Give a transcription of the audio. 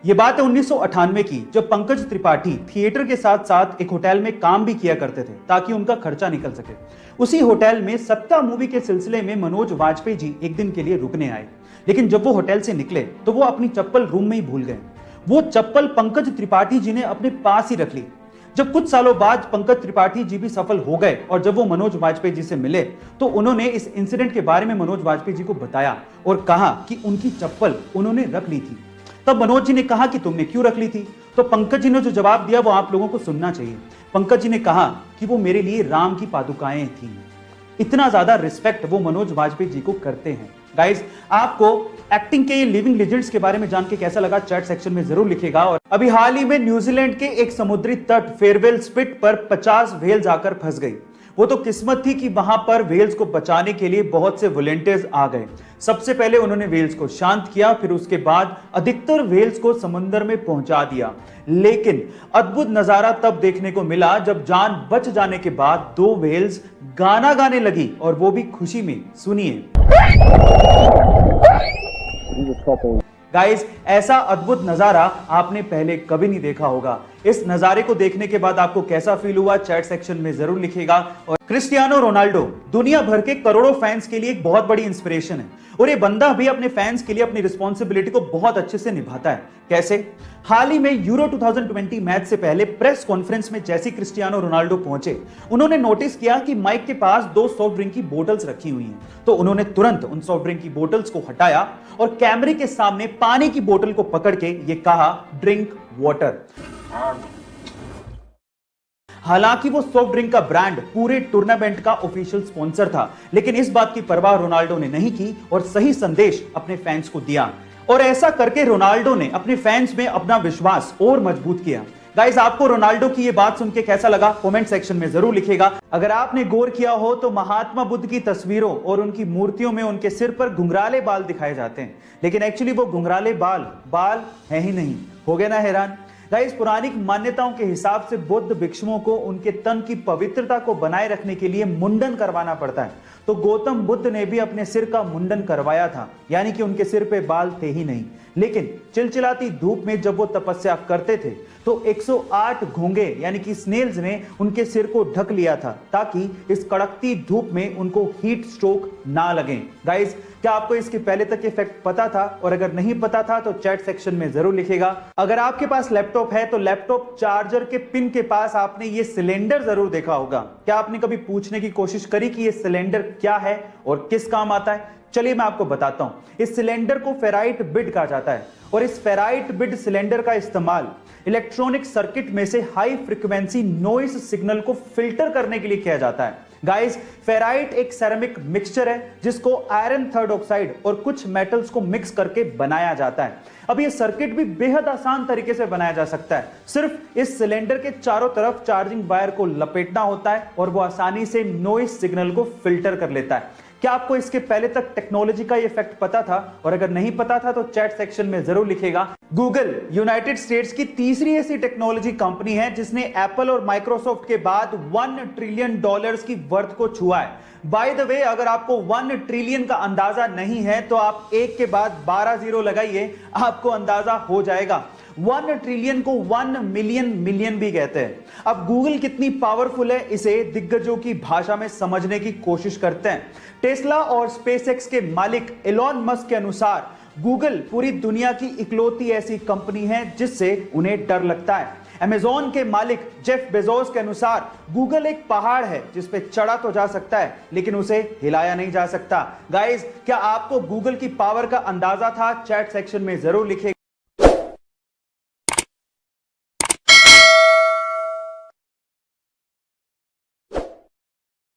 ये बात है 1998 की, जब पंकज त्रिपाठी थिएटर के साथ साथ एक होटल में काम भी किया करते थे ताकि उनका खर्चा निकल सके। उसी होटल में सत्ता मूवी के सिलसिले में मनोज वाजपेयी जी एक दिन के लिए रुकने आए, लेकिन जब वो होटल से निकले तो वो अपनी चप्पल रूम में ही भूल गए। वो चप्पल पंकज त्रिपाठी जी ने अपने पास ही रख ली। जब कुछ सालों बाद पंकज त्रिपाठी जी भी सफल हो गए और जब वो मनोज वाजपेयी जी से मिले तो उन्होंने इस इंसिडेंट के बारे में मनोज वाजपेयी जी को बताया और कहा कि उनकी चप्पल उन्होंने रख ली थी। तब मनोज जी ने कहा कि तुमने क्यों रख ली थी? तो पंकज जी ने जो जवाब दिया वो आप लोगों को सुनना चाहिए। पंकज जी ने कहा कि वो मेरे लिए राम की पादुकाएं थी। इतना ज्यादा रिस्पेक्ट वो मनोज वाजपेयी जी को करते हैं। गाइस, आपको एक्टिंग के ये लिविंग लेजेंड्स के बारे में जान के कैसा लगा चैट सेक्शन में जरूर लिखिएगा। और अभी हाल ही में न्यूजीलैंड के एक समुद्री तट फेयरवेल स्पिट पर 50 व्हेल जाकर फंस गई। वो तो किस्मत थी कि वहां पर व्हेल्स को बचाने के लिए बहुत से वॉलंटियर्स आ गए। सबसे पहले उन्होंने व्हेल्स को शांत किया, फिर उसके बाद अधिकतर व्हेल्स को समुद्र में पहुंचा दिया। लेकिन अद्भुत नजारा तब देखने को मिला जब जान बच जाने के बाद 2 व्हेल्स गाना गाने लगी, और वो भी खुशी में। सुनिए गाइस, ऐसा अद्भुत नजारा आपने पहले कभी नहीं देखा होगा। इस नजारे को देखने के बाद आपको कैसा फील हुआ चैट सेक्शन में जरूर लिखिएगा। और क्रिस्टियानो रोनाल्डो दुनिया भर के करोड़ों फैंस के लिए एक बहुत बड़ी इंस्पिरेशन है, और ये बंदा भी अपने फैंस के लिए अपनी रिस्पॉन्सिबिलिटी को बहुत अच्छे से निभाता है। कैसे? हाल ही में यूरो 2020 मैच से पहले प्रेस कॉन्फ्रेंस में जैसे क्रिस्टियानो रोनाल्डो पहुंचे, उन्होंने नोटिस किया कि माइक के पास 2 सॉफ्ट ड्रिंक की बोतल्स रखी हुई हैं। तो उन्होंने तुरंत उन सॉफ्ट ड्रिंक की बोतल्स को हटाया और कैमरे के सामने पानी की बोतल को पकड़ के ये कहा, ड्रिंक वाटर। हालांकि वो सॉफ्ट ड्रिंक का ब्रांड पूरे टूर्नामेंट का ऑफिशियल स्पॉन्सर था, लेकिन इस बात की परवाह रोनाल्डो ने नहीं की और सही संदेश अपने फैंस को दिया। और ऐसा करके रोनाल्डो ने अपने फैंस में अपना विश्वास और मजबूत किया। गाइस, आपको रोनाल्डो की ये बात सुन के कैसा लगा कमेंट सेक्शन में जरूर लिखिएगा। अगर आपने गौर किया हो तो महात्मा बुद्ध की तस्वीरों और उनकी मूर्तियों में उनके सिर पर घुंघराले बाल दिखाए जाते हैं, लेकिन एक्चुअली वो घुंघराले बाल है ही नहीं। हो गए ना हैरान? गाइस, पुरानी मान्यताओं के हिसाब से बुद्ध भिक्षुओं को उनके तन की पवित्रता को बनाए रखने के लिए मुंडन करवाना पड़ता है। तो गौतम बुद्ध ने भी अपने सिर का मुंडन करवाया था, यानी कि उनके सिर पे बाल थे ही नहीं। लेकिन चिलचिलाती धूप में जब वो तपस्या करते थे तो 108 घोंगे यानी कि स्नेल्स ने उनके सिर को ढक लिया था, ताकि इस कड़कती धूप में उनको हीट स्ट्रोक ना लगे। गाइस, क्या आपको इसके पहले तक इफेक्ट पता था? और अगर नहीं पता था तो चैट सेक्शन में जरूर लिखिएगा। अगर आपके पास लैपटॉप है तो लैपटॉप चार्जर के पिन के पास आपने ये सिलेंडर जरूर देखा होगा। क्या आपने कभी पूछने की कोशिश करी कि ये सिलेंडर क्या है और किस काम आता है? चलिए मैं आपको बताता हूं। इस सिलेंडर को फेराइट बिड कहा जाता है, और इस फेराइट बिड सिलेंडर का इस्तेमाल इलेक्ट्रॉनिक सर्किट में से हाई फ्रीक्वेंसी नॉइस सिग्नल को फिल्टर करने के लिए किया जाता है। गाइस, फेराइट एक सेरेमिक मिक्सचर है जिसको आयरन थर्ड ऑक्साइड और कुछ मेटल्स को मिक्स करके बनाया जाता है। अब ये सर्किट भी बेहद आसान तरीके से बनाया जा सकता है। सिर्फ इस सिलेंडर के चारों तरफ चार्जिंग वायर को लपेटना होता है और वो आसानी से नॉइस सिग्नल को फिल्टर कर लेता है। क्या आपको इसके पहले तक टेक्नोलॉजी का इफेक्ट पता था? और अगर नहीं पता था तो चैट सेक्शन में जरूर लिखिएगा। गूगल यूनाइटेड स्टेट्स की तीसरी ऐसी टेक्नोलॉजी कंपनी है जिसने एप्पल और माइक्रोसॉफ्ट के बाद $1 ट्रिलियन की वर्थ को छुआ है। बाय द वे, अगर आपको 1 ट्रिलियन का अंदाजा नहीं है तो आप एक के बाद 12 जीरो लगाइए, आपको अंदाजा हो जाएगा। 1 ट्रिलियन को 1 मिलियन भी कहते हैं। अब गूगल कितनी पावरफुल है इसे दिग्गजों की भाषा में समझने की कोशिश करते हैं। टेस्ला और स्पेसएक्स के मालिक एलॉन मस्क के अनुसार गूगल पूरी दुनिया की इकलौती ऐसी कंपनी है जिससे उन्हें डर लगता है। अमेज़न के मालिक जेफ बेजोस के अनुसार गूगल एक पहाड़ है जिस पे चढ़ा तो जा सकता है लेकिन उसे हिलाया नहीं जा सकता। गाइस, क्या आपको गूगल की पावर का अंदाजा था? चैट सेक्शन में जरूर लिखिएगा।